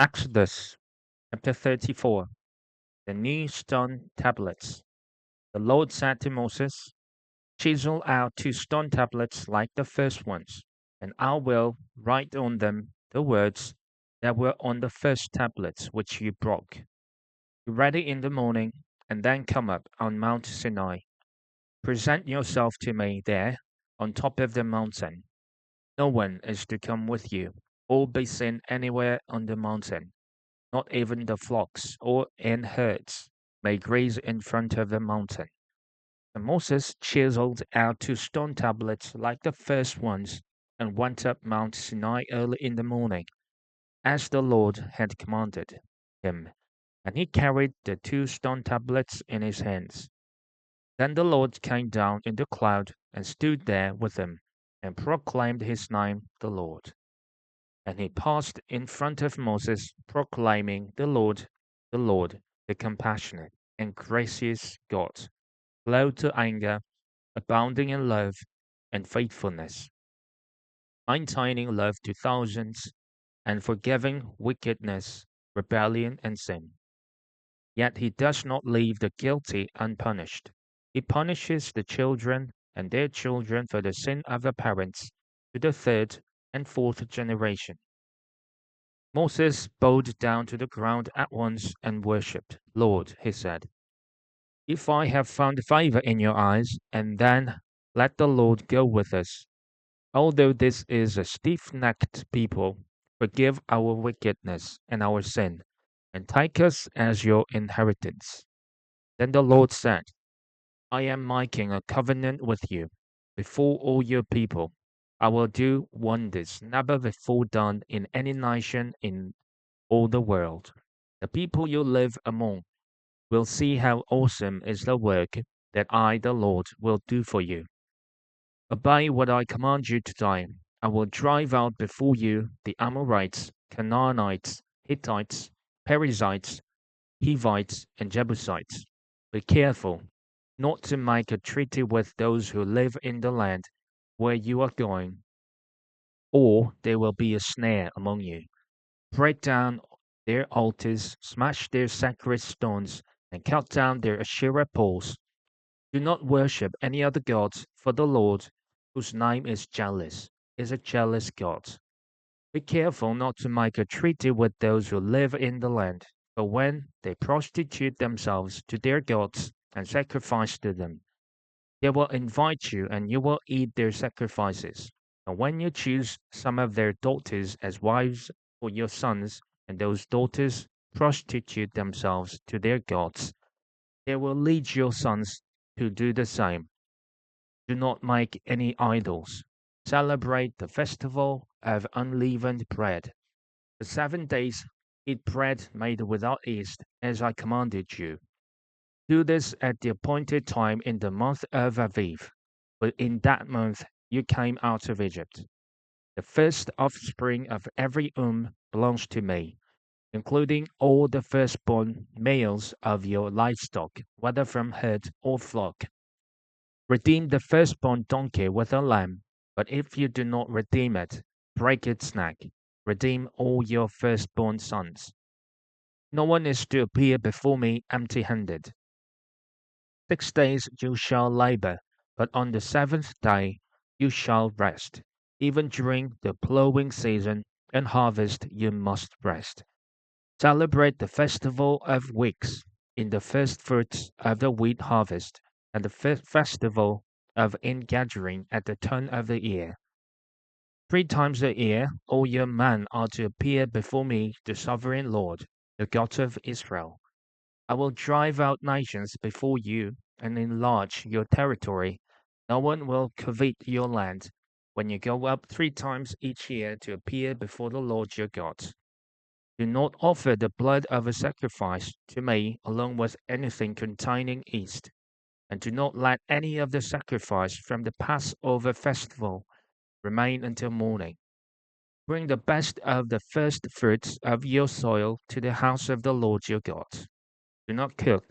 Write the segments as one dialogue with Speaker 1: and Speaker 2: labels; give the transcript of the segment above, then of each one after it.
Speaker 1: Exodus chapter 34. The new stone tablets. The Lord said to Moses, chisel out 2 stone tablets like the first ones, and I will write on them the words that were on the first tablets which you broke. Be ready in the morning, and then come up on Mount Sinai. Present yourself to me there on top of the mountain. No one is to come with you, or be seen anywhere on the mountain. Not even the flocks or in herds may graze in front of the mountain. And Moses chiseled out 2 stone tablets like the first ones and went up Mount Sinai early in the morning, as the Lord had commanded him. And he carried the 2 stone tablets in his hands. Then the Lord came down in the cloud and stood there with him, and proclaimed his name, the Lord. And he passed in front of Moses, proclaiming, the compassionate and gracious God, slow to anger, abounding in love and faithfulness, maintaining love to thousands, and forgiving wickedness, rebellion, and sin. Yet he does not leave the guilty unpunished. He punishes the children and their children for the sin of the parents to the third and fourth generation. Moses bowed down to the ground at once and worshipped. Lord, he said, if I have found favor in your eyes, and then let the Lord go with us. Although this is a stiff-necked people, forgive our wickedness and our sin, and take us as your inheritance. Then the Lord said, I am making a covenant with you before all your people. I will do wonders never before done in any nation in all the world. The people you live among will see how awesome is the work that I, the Lord, will do for you. Obey what I command you today. I will drive out before you the Amorites, Canaanites, Hittites, Perizzites, Hivites, and Jebusites. Be careful not to make a treaty with those who live in the land where you are going, or there will be a snare among you. Break down their altars, smash their sacred stones, and cut down their Asherah poles. Do not worship any other gods, for the Lord, whose name is jealous, is a jealous God. Be careful not to make a treaty with those who live in the land, for when they prostitute themselves to their gods and sacrifice to them, they will invite you and you will eat their sacrifices. And when you choose some of their daughters as wives for your sons, and those daughters prostitute themselves to their gods, they will lead your sons to do the same. Do not make any idols. Celebrate the festival of unleavened bread. For 7 days eat bread made without yeast, as I commanded you. Do this at the appointed time in the month of Aviv, for in that month you came out of Egypt. The first offspring of every belongs to me, including all the firstborn males of your livestock, whether from herd or flock. Redeem the firstborn donkey with a lamb, but if you do not redeem it, break its neck. Redeem all your firstborn sons. No one is to appear before me empty-handed. 6 days you shall labor, but on the seventh day you shall rest. Even during the plowing season and harvest you must rest. Celebrate the festival of weeks in the first fruits of the wheat harvest, and the festival of ingathering at the turn of the year. 3 times a year all your men are to appear before me, the sovereign Lord, the God of Israel. I will drive out nations before you and enlarge your territory. No one will covet your land when you go up 3 times each year to appear before the Lord your God. Do not offer the blood of a sacrifice to me along with anything containing yeast, and do not let any of the sacrifice from the Passover festival remain until morning. Bring the best of the first fruits of your soil to the house of the Lord your God. Do not cook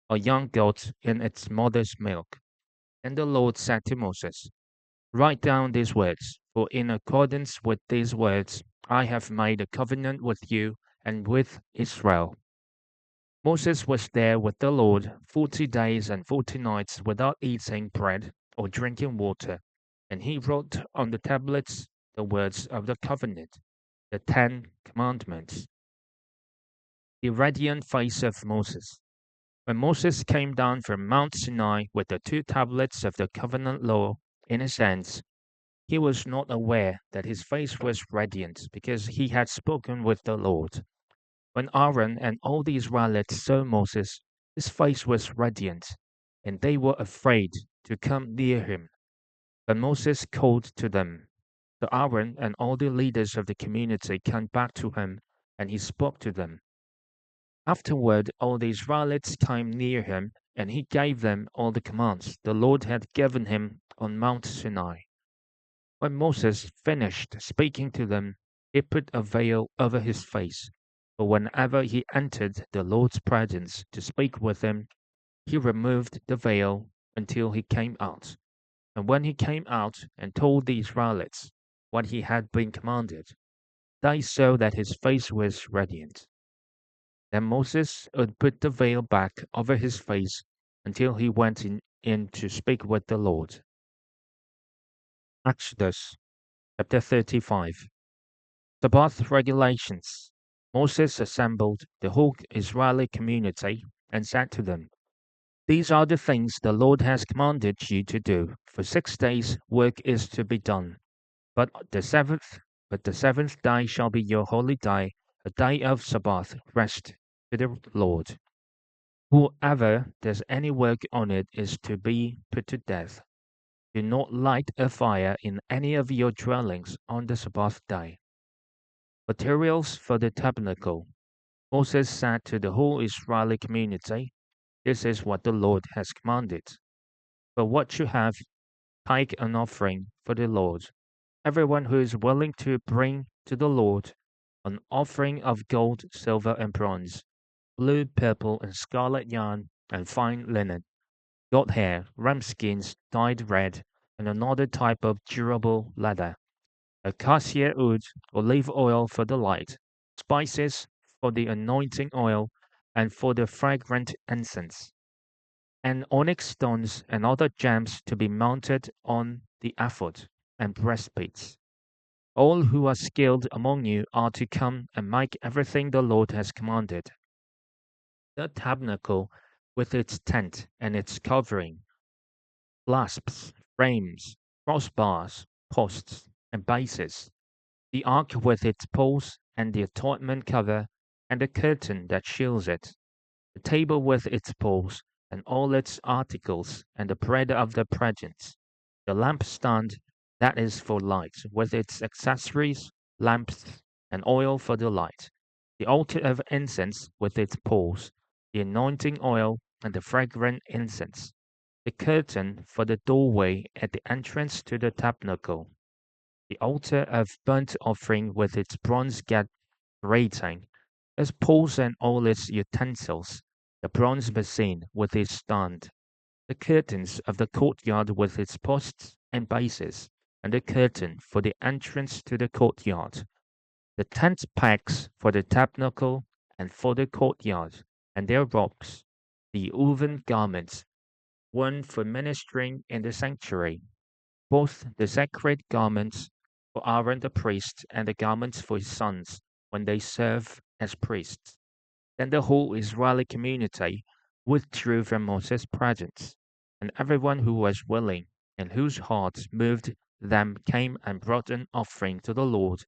Speaker 1: a young goat in its mother's milk. And the Lord said to Moses, write down these words, for in accordance with these words I have made a covenant with you and with Israel. Moses was there with the Lord 40 days and 40 nights without eating bread or drinking water, and he wrote on the tablets the words of the covenant, the Ten Commandments. The radiant face of Moses. When Moses came down from Mount Sinai with the two tablets of the covenant law in his hands, he was not aware that his face was radiant because he had spoken with the Lord. When Aaron and all the Israelites saw Moses, his face was radiant, and they were afraid to come near him. But Moses called to them. So Aaron and all the leaders of the community came back to him, and he spoke to them. Afterward, all the Israelites came near him, and he gave them all the commands the Lord had given him on Mount Sinai. When Moses finished speaking to them, he put a veil over his face. But whenever he entered the Lord's presence to speak with him, he removed the veil until he came out. And when he came out and told the Israelites what he had been commanded, they saw that his face was radiant. Then Moses would put the veil back over his face until he went in to speak with the Lord. Exodus chapter 35. Sabbath regulations. Moses assembled the whole Israeli community and said to them, "These are the things the Lord has commanded you to do. For 6 days work is to be done, but the seventh day shall be your holy day, a day of Sabbath rest to the Lord. Whoever does any work on it is to be put to death. Do not light a fire in any of your dwellings on the Sabbath day." Materials for the tabernacle. Moses said to the whole Israeli community, "This is what the Lord has commanded. For what you have, take an offering for the Lord. Everyone who is willing to bring to the Lord an offering of gold, silver, and bronze, blue, purple, and scarlet yarn, and fine linen, goat hair, ram skins dyed red, and another type of durable leather, acacia wood, olive oil for the light, spices for the anointing oil and for the fragrant incense, and onyx stones and other gems to be mounted on the ephod and breastplates. All who are skilled among you are to come and make everything the Lord has commanded. The tabernacle with its tent and its covering, clasps, frames, crossbars, posts, and bases, the ark with its poles and the atonement cover and the curtain that shields it, the table with its poles and all its articles and the bread of the presence, the lampstand that is for light with its accessories, lamps, and oil for the light, the altar of incense with its poles, the anointing oil and the fragrant incense, the curtain for the doorway at the entrance to the tabernacle, the altar of burnt offering with its bronze grating, its poles and all its utensils, the bronze basin with its stand, the curtains of the courtyard with its posts and bases, and the curtain for the entrance to the courtyard, the tent pegs for the tabernacle and for the courtyard, and their robes, the woven garments worn for ministering in the sanctuary, both the sacred garments for Aaron the priest and the garments for his sons when they serve as priests. Then the whole Israeli community withdrew from Moses' presence, and everyone who was willing and whose hearts moved them came and brought an offering to the Lord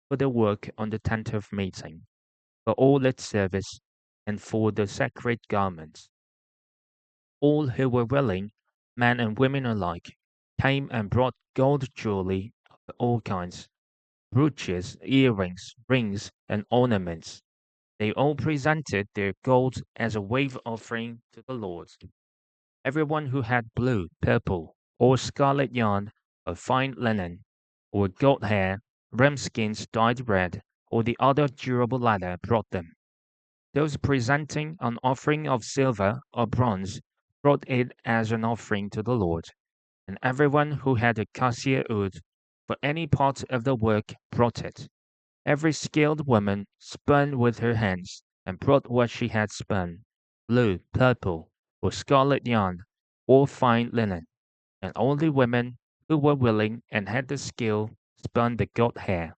Speaker 1: for the work on the tent of meeting, for all its service, and for the sacred garments. All who were willing, men and women alike, came and brought gold jewelry of all kinds, brooches, earrings, rings, and ornaments. They all presented their gold as a wave offering to the Lord. Everyone who had blue, purple, or scarlet yarn, or fine linen, or goat hair, ram skins dyed red, or the other durable leather brought them. Those presenting an offering of silver or bronze brought it as an offering to the Lord, and everyone who had acacia wood for any part of the work brought it. Every skilled woman spun with her hands, and brought what she had spun, blue, purple, or scarlet yarn, or fine linen. And all the women who were willing and had the skill spun the goat hair.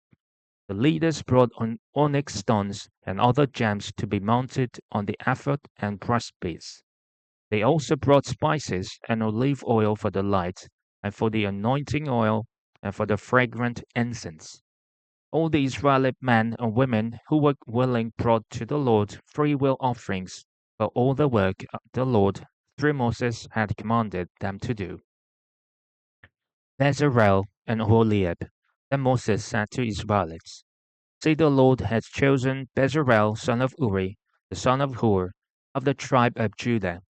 Speaker 1: The leaders brought on onyx stones and other gems to be mounted on the ephod and breastpiece. They also brought spices and olive oil for the light, and for the anointing oil, and for the fragrant incense. All the Israelite men and women who were willing brought to the Lord freewill offerings for all the work the Lord through Moses had commanded them to do. Bezalel and Oholiab. Then Moses said to Israelites, See, the Lord has chosen Bezalel son of Uri, the son of Hur, of the tribe of Judah,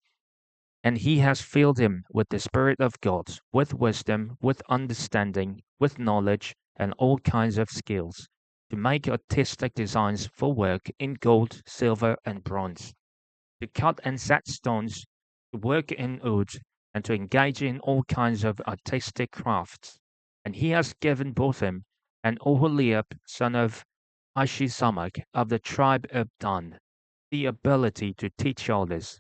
Speaker 1: and he has filled him with the Spirit of God, with wisdom, with understanding, with knowledge, and all kinds of skills, to make artistic designs for work in gold, silver, and bronze, to cut and set stones, to work in wood, and to engage in all kinds of artistic crafts. And he has given both him and Oholiab, son of Ahisamach, of the tribe of Dan, the ability to teach others.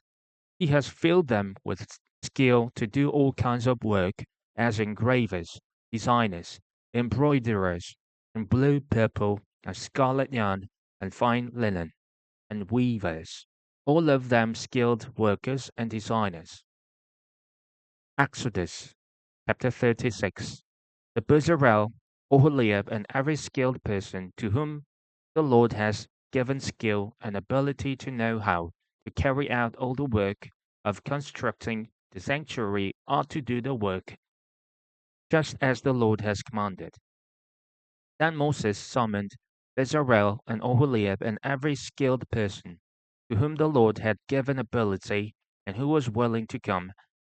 Speaker 1: He has filled them with skill to do all kinds of work as engravers, designers, embroiderers, in blue, purple, and scarlet yarn, and fine linen, and weavers, all of them skilled workers and designers. Exodus chapter 36. The Bezalel, Oholiab, and every skilled person to whom the Lord has given skill and ability to know how to carry out all the work of constructing the sanctuary are to do the work just as the Lord has commanded. Then Moses summoned Bezalel and Oholiab and every skilled person to whom the Lord had given ability and who was willing to come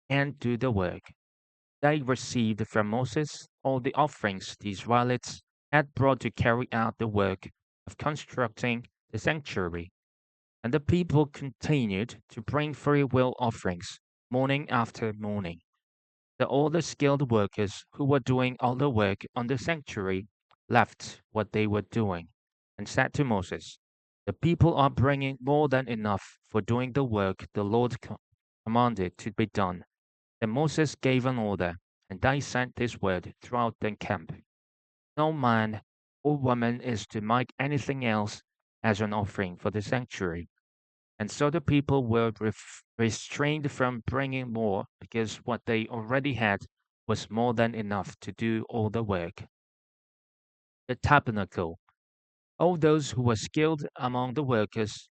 Speaker 1: and do the work. They received from Moses all the offerings the Israelites had brought to carry out the work of constructing the sanctuary. And the people continued to bring free will offerings morning after morning. All the skilled workers who were doing all the work on the sanctuary left what they were doing and said to Moses, The people are bringing more than enough for doing the work the Lord commanded to be done. Then Moses gave an order, and they sent this word throughout the camp: No man or woman is to make anything else as an offering for the sanctuary. And so the people were restrained from bringing more because what they already had was more than enough to do all the work. The tabernacle. All those who were skilled among the workers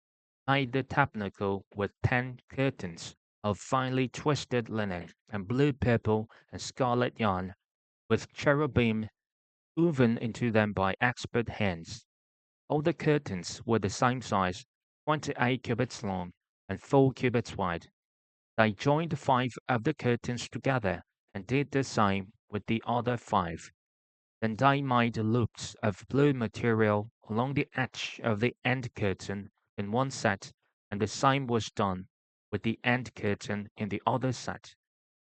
Speaker 1: made the tabernacle with 10 curtains of finely twisted linen and blue, purple, and scarlet yarn, with cherubim woven into them by expert hands. All the curtains were the same size, 28 cubits long and 4 cubits wide. They joined 5 of the curtains together and did the same with the other 5. Then they made loops of blue material along the edge of the end curtain in one set, and the same was done with the end curtain in the other set.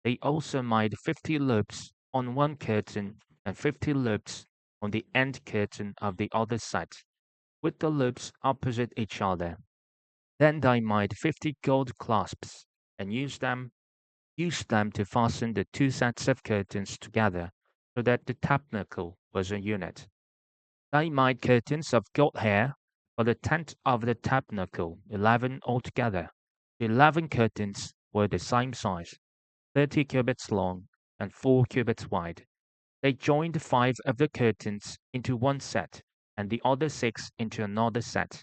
Speaker 1: They also made 50 loops on one curtain and 50 loops on the end curtain of the other set, with the loops opposite each other. Then they made 50 gold clasps and used them to fasten the 2 sets of curtains together so that the tabernacle was a unit. They made curtains of goat hair for the tent of the tabernacle, 11 altogether. The 11 curtains were the same size, 30 cubits long and 4 cubits wide. They joined 5 of the curtains into one set and the other 6 into another set.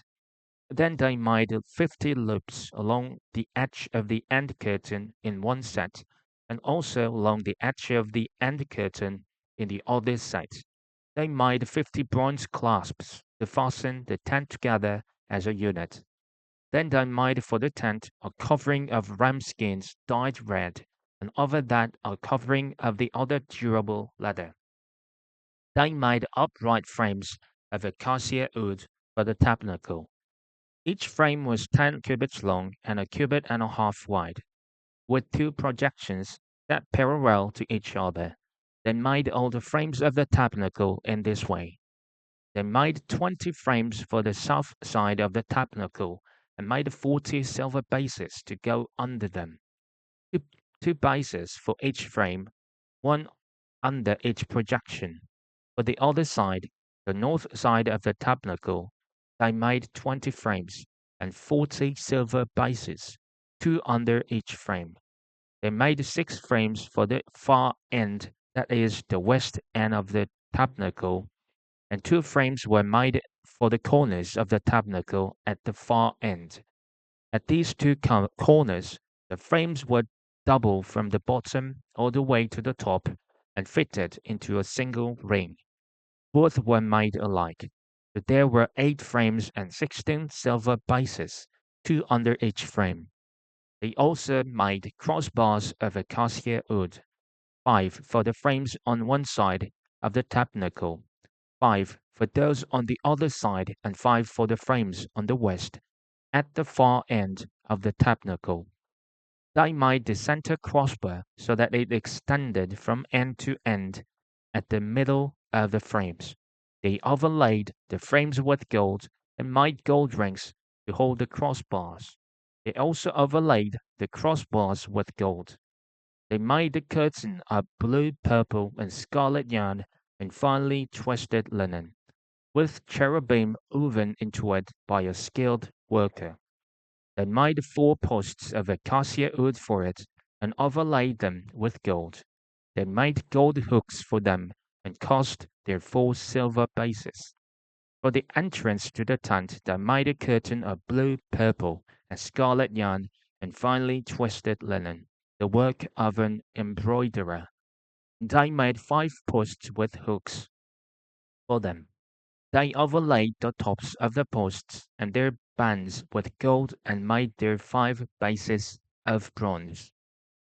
Speaker 1: Then they made 50 loops along the edge of the end curtain in one set, and also along the edge of the end curtain in the other set. They made 50 bronze clasps to fasten the tent together as a unit. Then they made for the tent a covering of ram skins dyed red, and over that a covering of the other durable leather. They made upright frames of acacia wood for the tabernacle. Each frame was 10 cubits long and a cubit and a half wide, with 2 projections set parallel to each other. They made all the frames of the tabernacle in this way. They made 20 frames for the south side of the tabernacle and made 40 silver bases to go under them, two, two bases for each frame, one under each projection. For the other side, the north side of the tabernacle, they made 20 frames and 40 silver bases, two under each frame. They made 6 frames for the far end, that is, the west end of the tabernacle, and 2 frames were made for the corners of the tabernacle at the far end. At these two corners, the frames were double from the bottom all the way to the top and fitted into a single ring. Both were made alike. But there were 8 frames and 16 silver bases, 2 under each frame. They also made crossbars of acacia wood, 5 for the frames on one side of the tabernacle, 5 for those on the other side, and 5 for the frames on the west, at the far end of the tabernacle. They made the center crossbar so that it extended from end to end at the middle of the frames. They overlaid the frames with gold and made gold rings to hold the crossbars. They also overlaid the crossbars with gold. They made the curtain of blue, purple, and scarlet yarn and finely twisted linen, with cherubim woven into it by a skilled worker. They made 4 posts of acacia wood for it and overlaid them with gold. They made gold hooks for them and cast their 4 silver bases. For the entrance to the tent they made a curtain of blue, purple, and scarlet yarn and finely twisted linen, the work of an embroiderer. They made 5 posts with hooks for them. They overlaid the tops of the posts and their bands with gold and made their 5 bases of bronze.